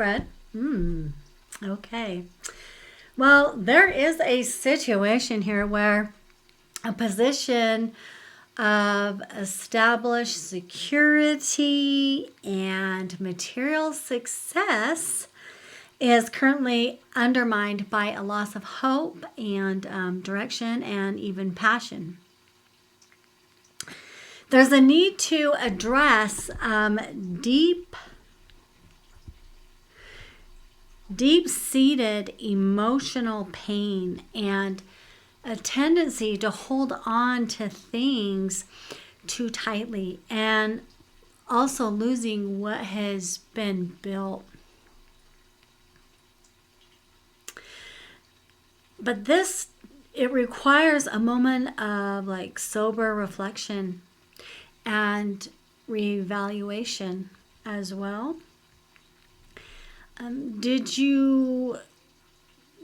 spread. Okay. Well, there is a situation here where a position of established security and material success is currently undermined by a loss of hope and direction and even passion. There's a need to address deep-seated emotional pain and a tendency to hold on to things too tightly and also losing what has been built. But it requires a moment of like sober reflection and reevaluation as well. Did you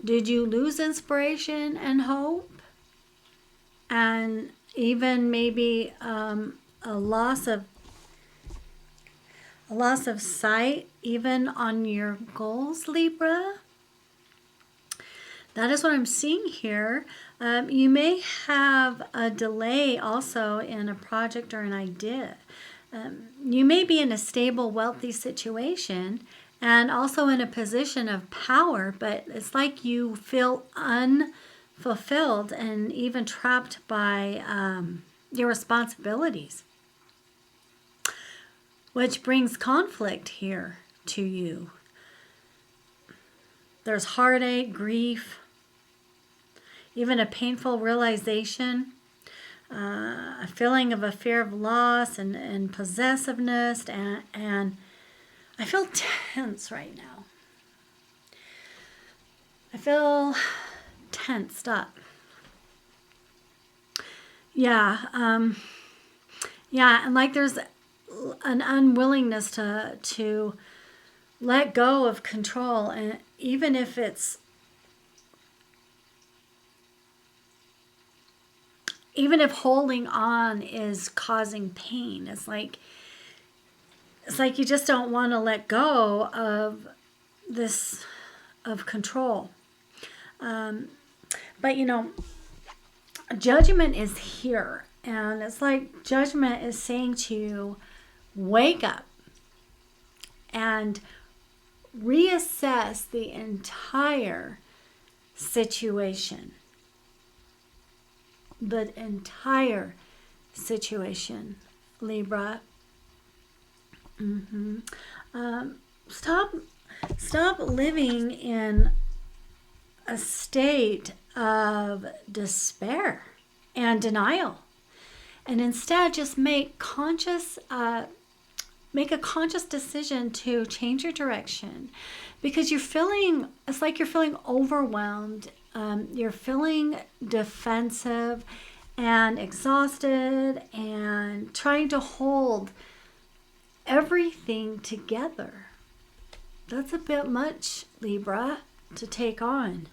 lose inspiration and hope, and even maybe a loss of sight even on your goals, Libra? That is what I'm seeing here. You may have a delay also in a project or an idea. You may be in a stable, wealthy situation and also in a position of power, but it's like you feel unfulfilled and even trapped by your responsibilities, which brings conflict here to you. There's heartache, grief, even a painful realization, a feeling of a fear of loss and possessiveness, and I feel tense right now. I feel tensed up. Yeah, and like there's an unwillingness to let go of control, and even if holding on is causing pain, it's like you just don't want to let go of this, of control. But judgment is here, and it's like judgment is saying to you, wake up and reassess the entire situation. The entire situation, Libra. Stop living in a state of despair and denial, and instead just make a conscious decision to change your direction, because it's like you're feeling overwhelmed. You're feeling defensive and exhausted and trying to hold everything together. That's a bit much, Libra, to take on.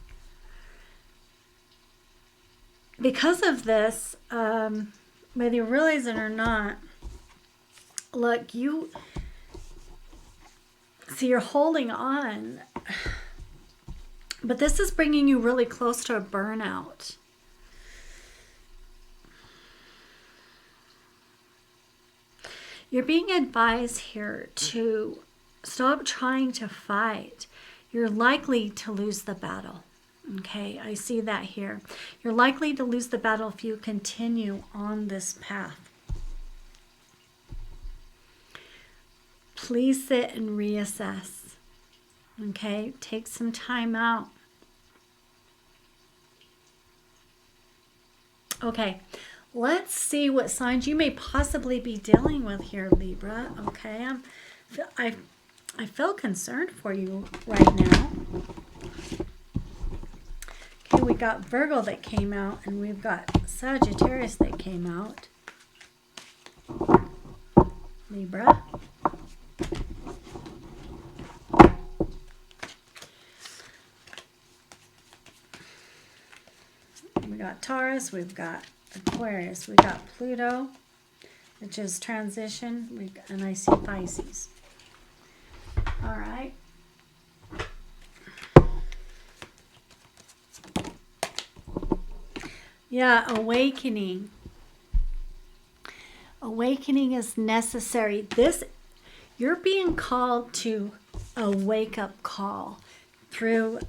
Because of this, whether you realize it or not, look, you're holding on, but this is bringing you really close to a burnout. You're being advised here to stop trying to fight. You're likely to lose the battle. Okay, I see that here. You're likely to lose the battle if you continue on this path. Please sit and reassess. Okay, take some time out. Okay, let's see what signs you may possibly be dealing with here, Libra. Okay, I feel concerned for you right now. Okay, we got Virgo that came out, and we've got Sagittarius that came out. Libra. We got Taurus, we've got Aquarius, we got Pluto, which is transition, and I see Pisces. All right. Yeah, awakening. Awakening is necessary. You're being called to a wake-up call through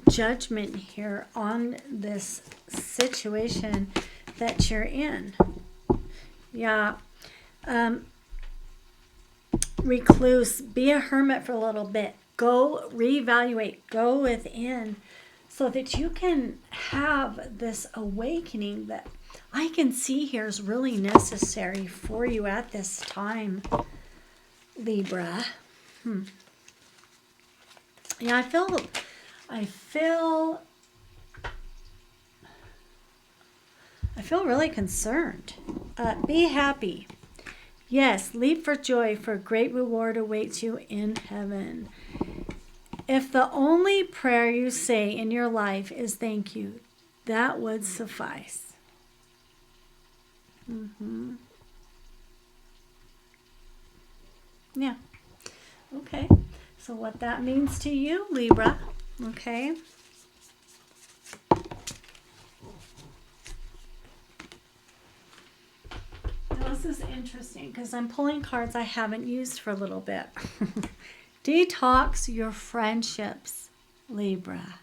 judgment here on this situation that you're in. Yeah. Recluse, be a hermit for a little bit. Go reevaluate, go within so that you can have this awakening that I can see here is really necessary for you at this time, Libra. Yeah, I feel really concerned. Be happy. Yes, leap for joy, for great reward awaits you in heaven. If the only prayer you say in your life is thank you, that would suffice. Yeah. Okay. So what that means to you, Libra, okay? Now, this is interesting because I'm pulling cards I haven't used for a little bit. Detox your friendships, Libra.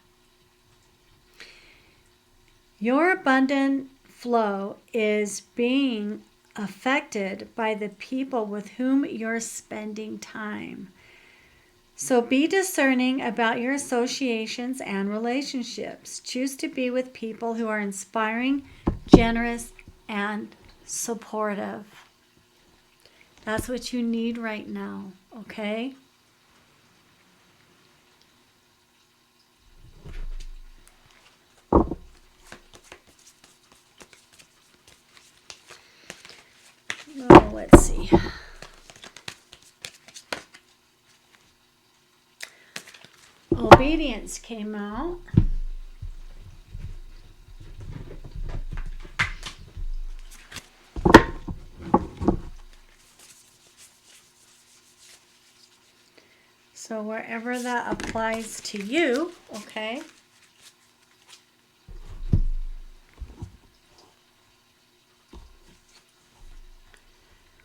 Your abundant flow is being affected by the people with whom you're spending time. So be discerning about your associations and relationships. Choose to be with people who are inspiring, generous, and supportive. That's what you need right now, okay? Oh, let's see. Obedience came out. So wherever that applies to you, okay?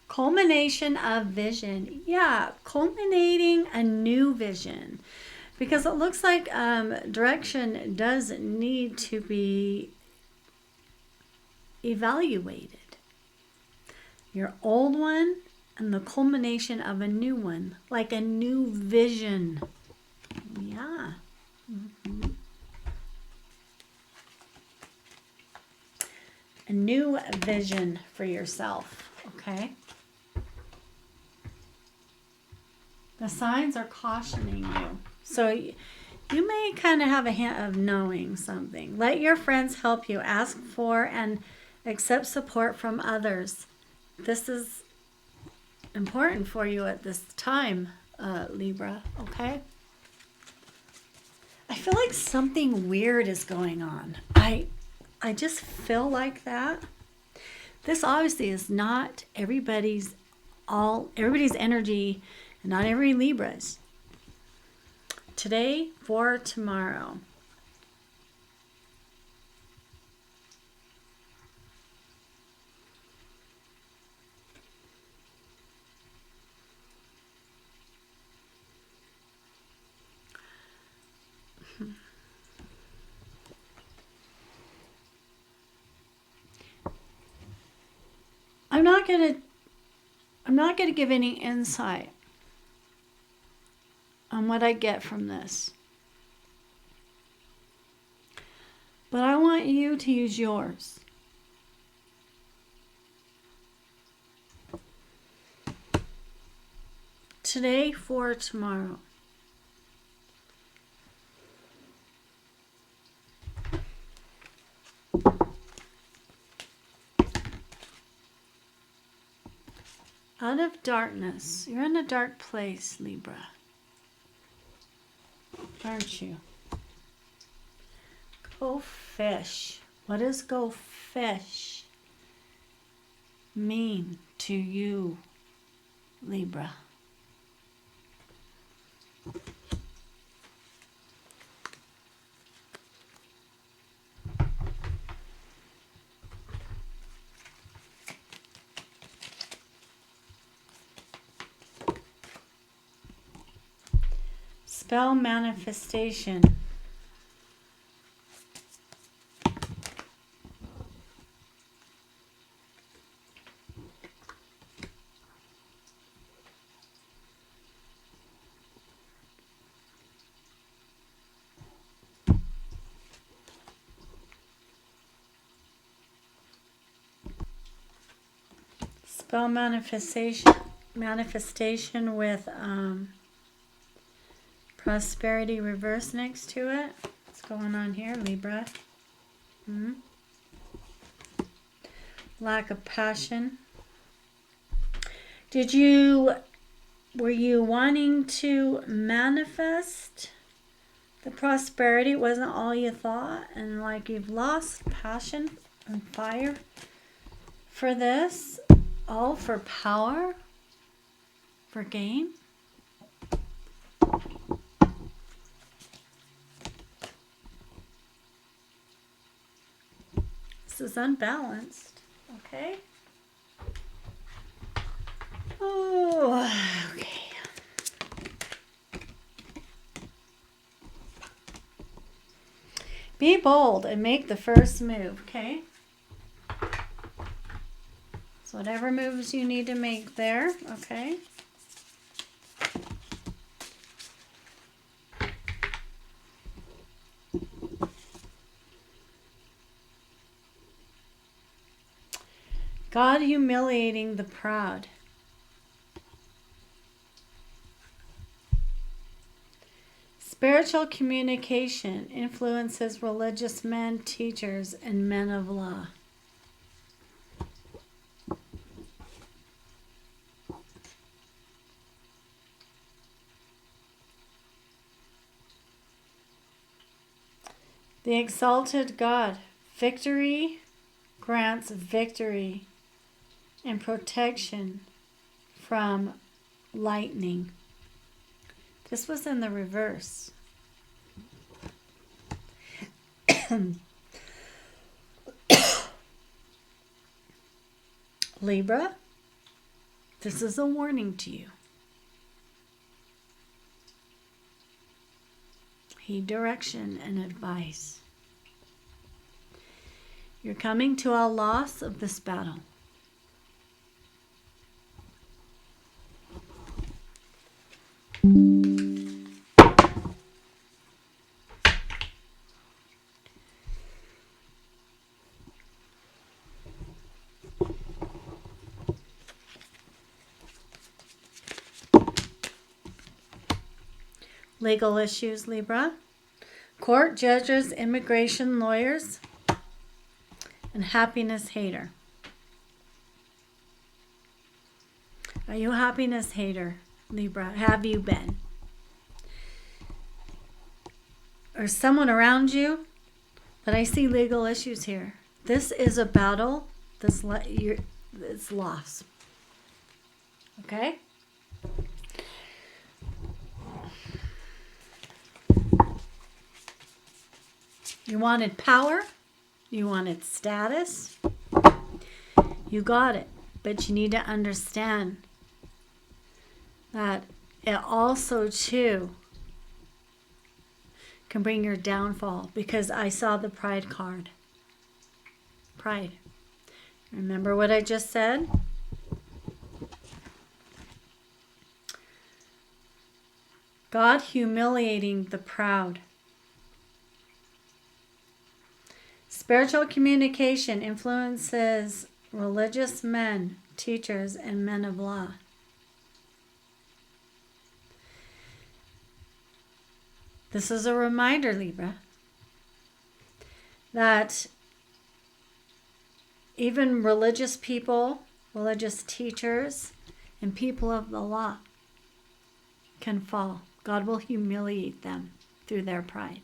Culmination of vision. Yeah, culminating a new vision. Because it looks like direction does need to be evaluated. Your old one and the culmination of a new one, like a new vision. Yeah. A new vision for yourself, okay? The signs are cautioning you. So you may kind of have a hint of knowing something. Let your friends help you. Ask for and accept support from others. This is important for you at this time, Libra, okay? I feel like something weird is going on. I just feel like that. This obviously is not everybody's energy, and not every Libra's. Today for tomorrow. I'm not gonna give any insight on what I get from this. But I want you to use yours. Today for tomorrow. Out of darkness. You're in a dark place, Libra. Aren't you? Go fish. What does go fish mean to you, Libra? Spell manifestation. Spell manifestation with prosperity reverse next to it. What's going on here, Libra? Lack of passion. Were you wanting to manifest the prosperity? It wasn't all you thought, and like you've lost passion and fire for this, all for power, for gain. This is unbalanced, okay? Oh, okay. Be bold and make the first move, okay? So whatever moves you need to make there, okay? God humiliating the proud. Spiritual communication influences religious men, teachers, and men of law. The exalted God, victory, grants victory and protection from lightning. This was in the reverse. Libra, this is a warning to you. Heed direction and advice. You're coming to a loss of this battle. Legal issues, Libra. Court, judges, immigration lawyers, and happiness hater. Are you a happiness hater, Libra? Have you been? Or someone around you? But I see legal issues here. This is a battle. It's loss. Okay? You wanted power. You wanted status. You got it. But you need to understand that it also, too, can bring your downfall, because I saw the pride card. Pride. Remember what I just said? God humiliating the proud. Spiritual communication influences religious men, teachers, and men of law. This is a reminder, Libra, that even religious people, religious teachers, and people of the law can fall. God will humiliate them through their pride.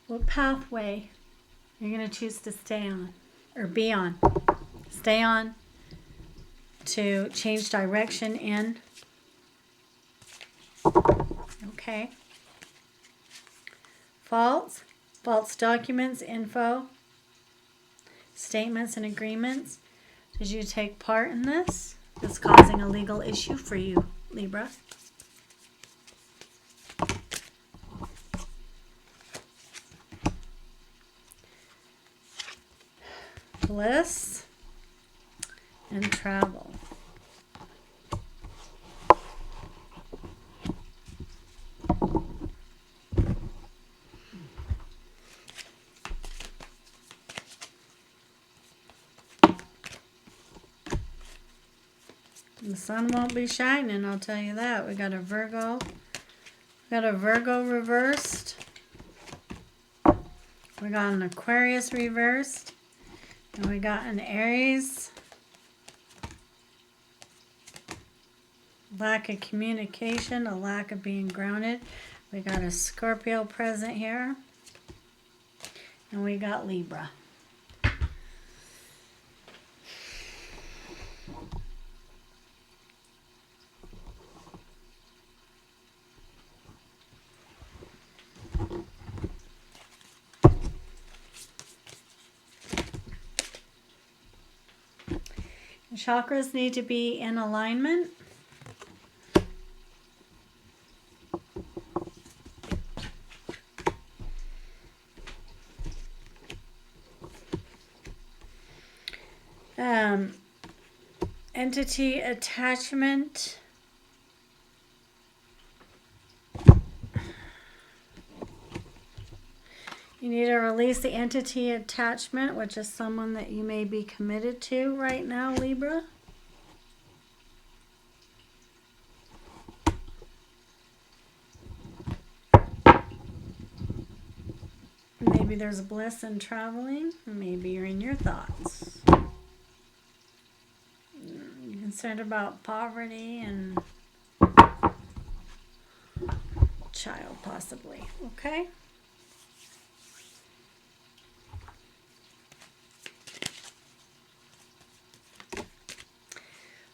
What pathway you're going to choose to stay on or be on? Stay on to change direction in. Okay. False documents, info, statements, and agreements. Did you take part in this? It's causing a legal issue for you, Libra. Bliss and travel. The sun won't be shining, I'll tell you that. We got a Virgo. We got a Virgo reversed. We got an Aquarius reversed. And we got an Aries. Lack of communication, a lack of being grounded. We got a Scorpio present here. And we got Libra. Chakras need to be in alignment. Entity attachment. You need to release the entity attachment, which is someone that you may be committed to right now, Libra. Maybe there's bliss in traveling. Maybe you're in your thoughts. You're concerned about poverty and child, possibly. Okay?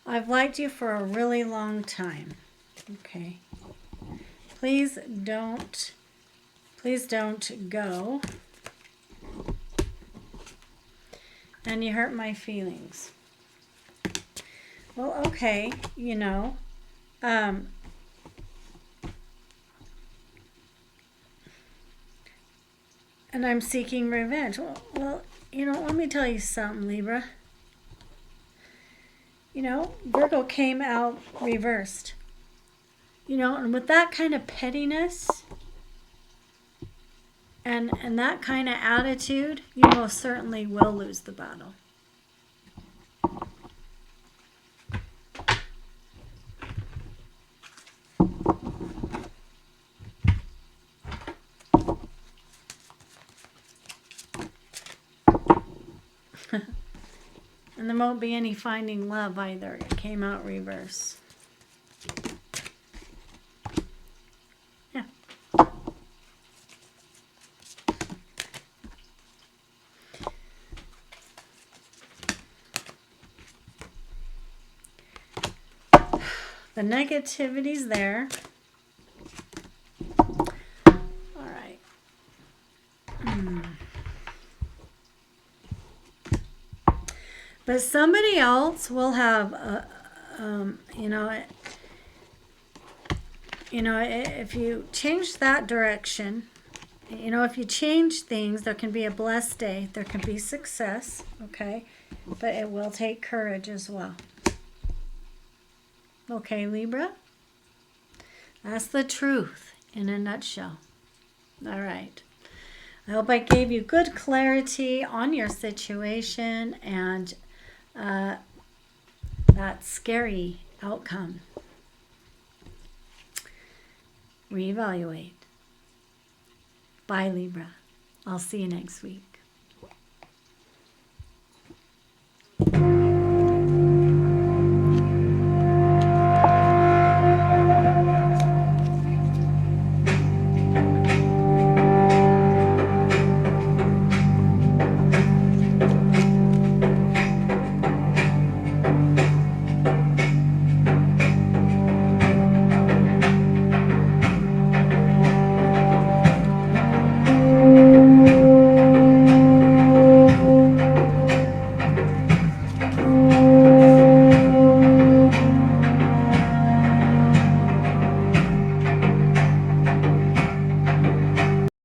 I've liked you for a really long time. Okay. Please don't go. And you hurt my feelings. Well, okay, you know. And I'm seeking revenge. Well, you know, let me tell you something, Libra. You know, Virgo came out reversed. You know, and with that kind of pettiness and that kind of attitude, you most certainly will lose the battle. And there won't be any finding love either. It came out reverse. Yeah. The negativity's there. All right. But somebody else will have, if you change that direction, if you change things, there can be a blessed day. There can be success, okay? But it will take courage as well. Okay, Libra? That's the truth in a nutshell. All right. I hope I gave you good clarity on your situation and that scary outcome. Reevaluate. Bye, Libra. I'll see you next week.